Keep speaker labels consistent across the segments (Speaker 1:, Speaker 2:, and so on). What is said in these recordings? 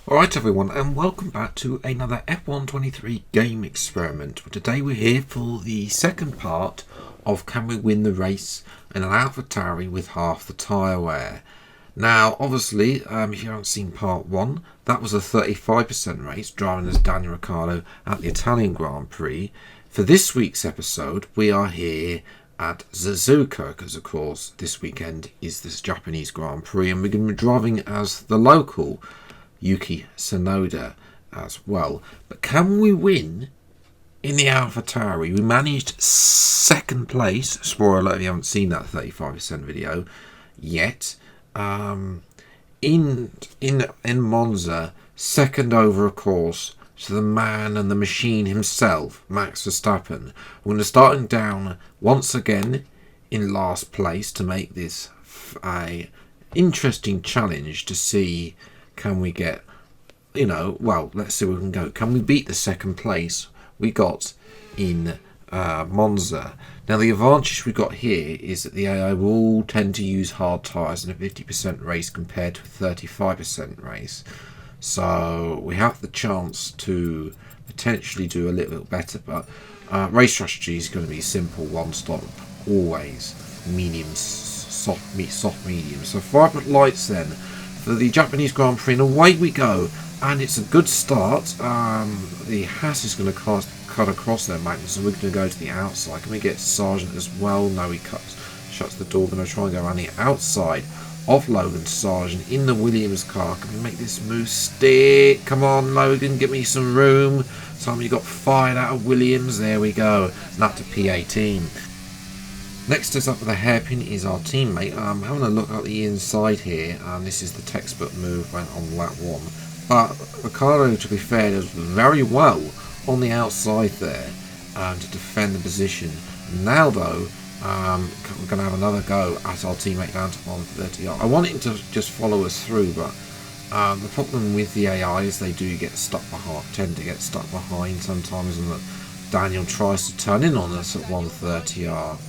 Speaker 1: Alright everyone, and welcome back to another F123 game experiment. Today we're here for the second part of Can We Win the Race in an Alpha Tauri with half the tyre wear. Now obviously, if you haven't seen part 1, that was a 35% race driving as Daniel Ricciardo at the Italian Grand Prix. For this week's episode we are here at Suzuka, because of course this weekend is this Japanese Grand Prix and we're going to be driving as the local Yuki Tsunoda as well. But can we win in the Alpha Tauri? We managed second place. Spoiler alert if you haven't seen that 35% video yet. In Monza, second over of course to the man and the machine himself, Max Verstappen. We're going to start him down once again in last place to make this a interesting challenge to see, can we get, let's see where we can go. Can we beat the second place we got in Monza? Now, the advantage we got here is that the AI will all tend to use hard tyres in a 50% race compared to a 35% race. So we have the chance to potentially do a little bit better, but race strategy is going to be simple, one stop, always medium, soft, medium. So 5 lights then for the Japanese Grand Prix, and away we go. And it's a good start. The Haas is going to cut across their Magnus, so we're going to go to the outside. Can we get Sargent as well? No, he shuts the door. We're going to try and go around the outside of Logan Sargent in the Williams car. Can we make this move stick? Come on, Logan, give me some room. Somebody got fired out of Williams. There we go. And up to P18. Next us up with the hairpin is our teammate. Having a look at the inside here. This is the textbook move went on lap 1. But Ricciardo, to be fair, does very well on the outside there to defend the position. Now though, we're going to have another go at our teammate down to 130. I want him to just follow us through, but the problem with the AI is they do get stuck behind, tend to get stuck behind sometimes, and that Daniel tries to turn in on us at 130R.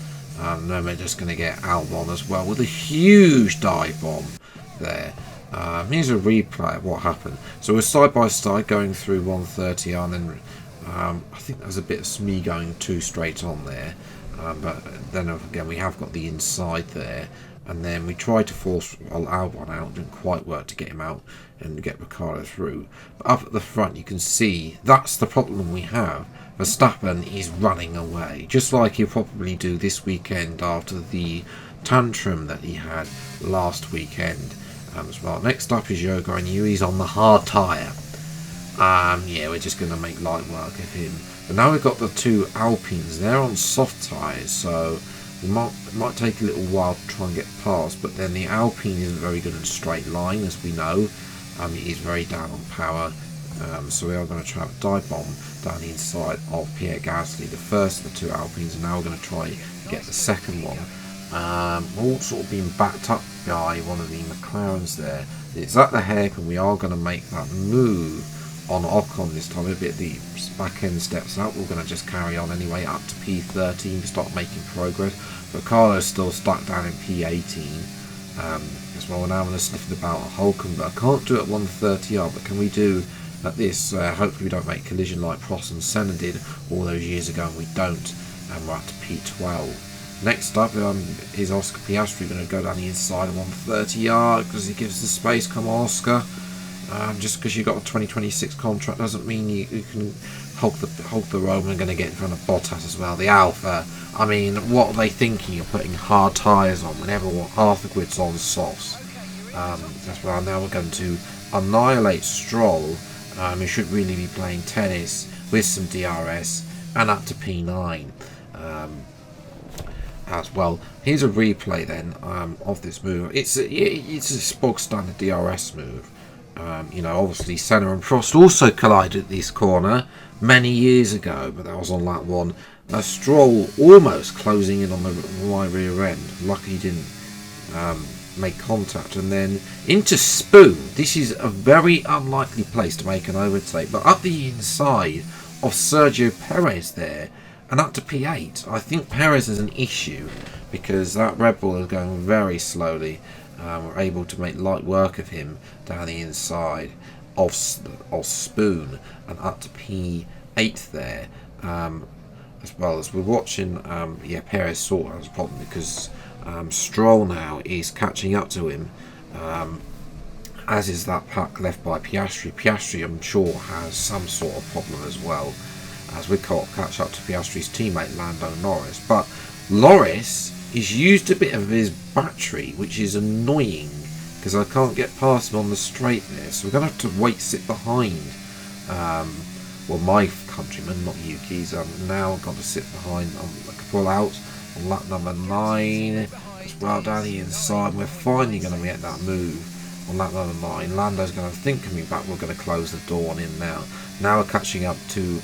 Speaker 1: Then we're just going to get Albon as well with a huge dive bomb there. Here's a replay of what happened. So we're side by side going through 130R, and then I think there was a bit of me going too straight on there. But then again, we have got the inside there, and then we tried to force Albon out. Didn't quite work to get him out and get Ricciardo through. But up at the front, you can see that's the problem we have. Verstappen is running away, just like he'll probably do this weekend after the tantrum that he had last weekend as well. Next up is Yoga and Yui's on the hard tyre. Yeah, we're just going to make light work of him. But now we've got the two Alpines. They're on soft tyres, so it might take a little while to try and get past. But then the Alpine isn't very good in a straight line, as we know. It is very down on power. So we are going to try a dive bomb down the inside of Pierre Gasly, the first of the two Alpines, and now we're going to try and get the second one. We're all sort of being backed up by one of the McLarens there. It's at the hairpin. We are going to make that move on Ocon this time. A bit the back end steps out. We're going to just carry on anyway up to P13 to start making progress. Ricciardo's still stuck down in P18 as well. We're now going to sniff about a Holcomb, but I can't do it at 130R. But can we do at this? Hopefully we don't make collision like Prost and Senna did all those years ago, and we don't. And we're up to P12. Next up is Oscar Piastri, going to go down the inside of 130R because he gives the space. Come on, Oscar. Just because you've got a 2026 contract doesn't mean you can hold the road. And going to get in front of Bottas as well. The Alpha. I mean, what are they thinking of putting hard tyres on when everyone half the grid's on softs? That's why now we're going to annihilate Stroll. He should really be playing tennis with some DRS and up to P9. As well. Here's a replay then of this move. It's a bog standard DRS move. Obviously Senna and Prost also collided at this corner many years ago, but that was on lap 1. Stroll almost closing in on my rear end. Lucky he didn't make contact, and then into Spoon. This is a very unlikely place to make an overtake, but up the inside of Sergio Perez there. And up to P8, I think Perez is an issue because that Red Bull is going very slowly. We're able to make light work of him down the inside. of Spoon and up to P8 there. As well as we're watching, Perez sort of has a problem because Stroll now is catching up to him, as is that pack left by Piastri. Piastri, I'm sure, has some sort of problem as well, as we can't catch up to Piastri's teammate Lando Norris. But Norris has used a bit of his battery, which is annoying because I can't get past him on the straight there, so we're going to have to sit behind. Well, my countryman, not Yuki's, now got to sit behind, pull out on lap number 9 as well down the inside. We're finally going to get that move on lap number 9. Lando's going to think coming back, we're going to close the door on him now. Now we're catching up to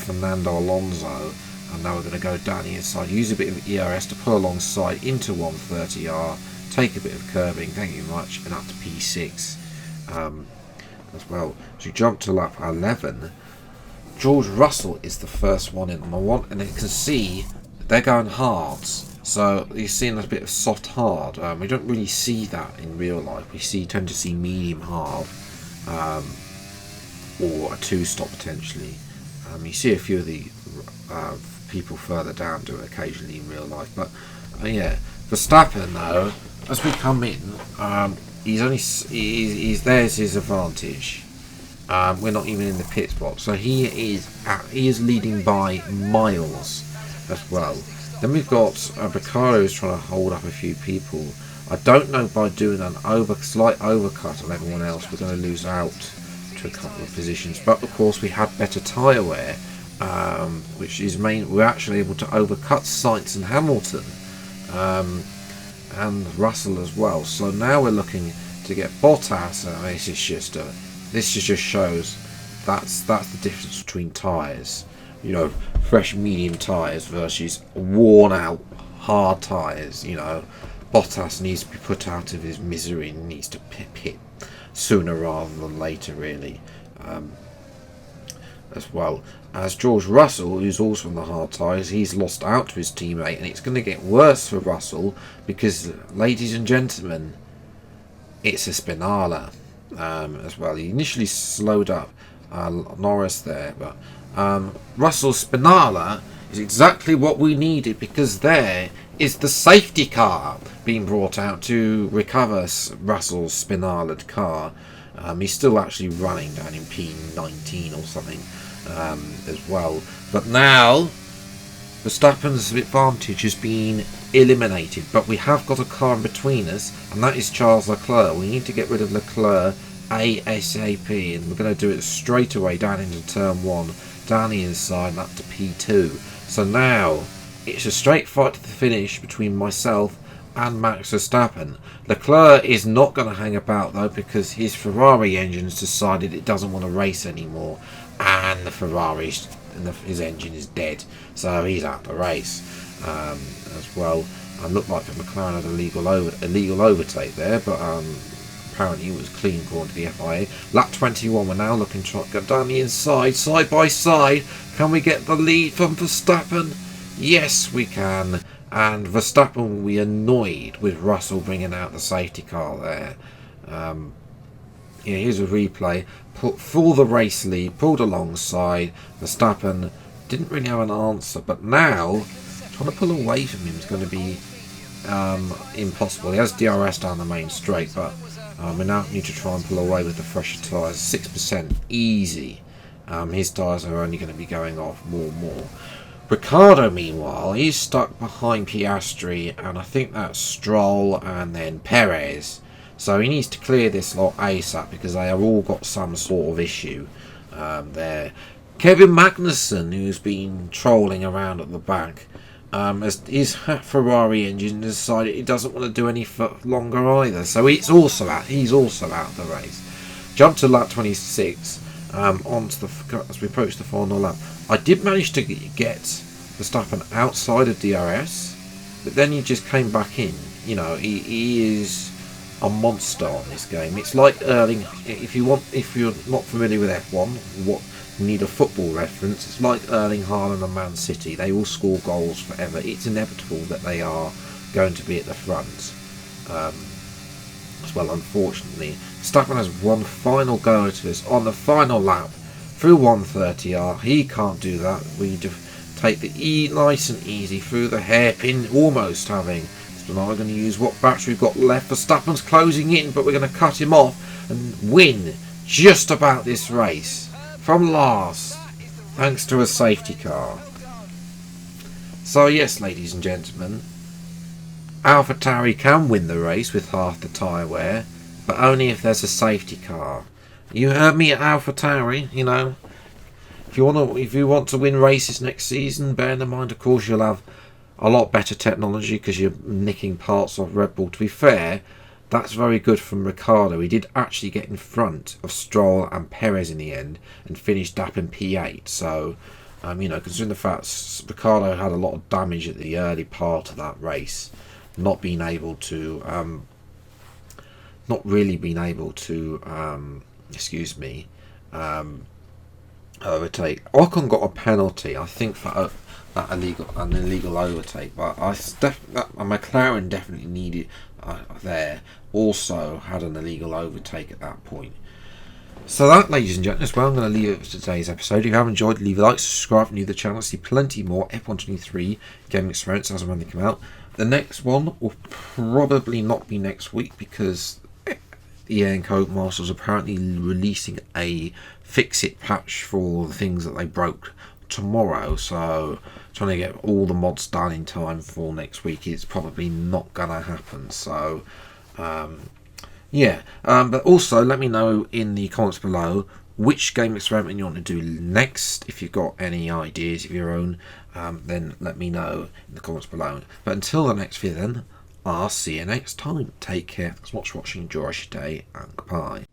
Speaker 1: Fernando Alonso, and now we're going to go down the inside, use a bit of ERS to pull alongside into 130R, take a bit of curbing, thank you much, and up to P6. As well. So you jump to lap 11. George Russell is the first one in on the one, and you can see they're going hards. So you're seeing a bit of soft hard. We don't really see that in real life. We tend to see medium hard, or a 2-stop potentially. You see a few of the people further down do it occasionally in real life. But Verstappen though, as we come in, there's his advantage. We're not even in the pit box, so he is leading by miles as well. Then we've got Ricciardo is trying to hold up a few people. I don't know, by doing an slight overcut on everyone else, we're going to lose out to a couple of positions. But of course we had better tyre wear, which is we're actually able to overcut Sainz and Hamilton. And Russell as well. So now we're looking to get Bottas. This just shows that's the difference between tyres. Fresh medium tyres versus worn out hard tyres. Bottas needs to be put out of his misery and needs to pit sooner rather than later, really. As well as George Russell, who's also on the hard tyres, he's lost out to his teammate, and it's going to get worse for Russell because, ladies and gentlemen, it's a Spinala as well. He initially slowed up Norris there, but Russell's Spinala is exactly what we needed, because there is the safety car being brought out to recover Russell's Spinala'd car. He's still actually running down in P19 or something as well. But now Verstappen's advantage has been eliminated, but we have got a car in between us, and that is Charles Leclerc. We need to get rid of Leclerc ASAP, and we're going to do it straight away down into turn 1, down the inside and up to P2. So now it's a straight fight to the finish between myself and Max Verstappen. Leclerc is not going to hang about though, because his Ferrari engine's decided it doesn't want to race anymore, and his engine is dead, so he's out the race as well. And looked like the McLaren had a illegal overtake there, but apparently it was clean according to the FIA. Lap 21, we're now looking to go down the inside, side by side. Can we get the lead from Verstappen? Yes, we can. And Verstappen will be annoyed with Russell bringing out the safety car there. Here's a replay. For the race lead, pulled alongside. Verstappen didn't really have an answer, but now trying to pull away from him is going to be impossible. He has DRS down the main straight, but we now need to try and pull away with the fresher tyres. 6% easy. His tyres are only going to be going off more and more. Ricciardo, meanwhile, he's stuck behind Piastri, and I think that's Stroll and then Perez. So he needs to clear this lot ASAP, because they have all got some sort of issue there. Kevin Magnussen, who's been trolling around at the back, as his Ferrari engine decided he doesn't want to do any longer either. So he's also out of the race. Jump to lap 26. As we approach the final lap, I did manage to get Verstappen outside of DRS, but then he just came back in. He is a monster on this game. It's like Erling. If you're not familiar with F1, you need a football reference. It's like Erling Haaland and Man City. They will score goals forever. It's inevitable that they are going to be at the front. As well, unfortunately, Verstappen has one final go at us on the final lap through 130R. He can't do that. We take the nice and easy through the hairpin, almost having. So now we're going to use what battery we've got left. Verstappen's closing in, but we're going to cut him off and win just about this race from last, thanks to a safety car. So yes, ladies and gentlemen, Tauri can win the race with half the tyre wear, but only if there's a safety car. You heard me, Tauri. You know, if you want to win races next season, bear in mind, of course, you'll have a lot better technology because you're nicking parts of Red Bull. To be fair, that's very good from Ricciardo. He did actually get in front of Stroll and Perez in the end and finished up in P8. So, you know, considering the fact Ricciardo had a lot of damage at the early part of that race, not really being able to, overtake. Ocon got a penalty, I think, for an illegal overtake, but a McLaren definitely needed also had an illegal overtake at that point. So that, ladies and gentlemen, is where I'm going to leave it for today's episode. If you have enjoyed, leave a like, subscribe, and new to the channel. See plenty more F123 gaming experience as and when they come out. The next one will probably not be next week because EA and Codemasters are apparently releasing a fix-it patch for the things that they broke tomorrow. So trying to get all the mods done in time for next week is probably not going to happen. So but also let me know in the comments below which game experiment you want to do next. If you've got any ideas of your own, then let me know in the comments below. But until the next video then, I'll see you next time. Take care. Thanks so much for watching. Enjoy your day and goodbye.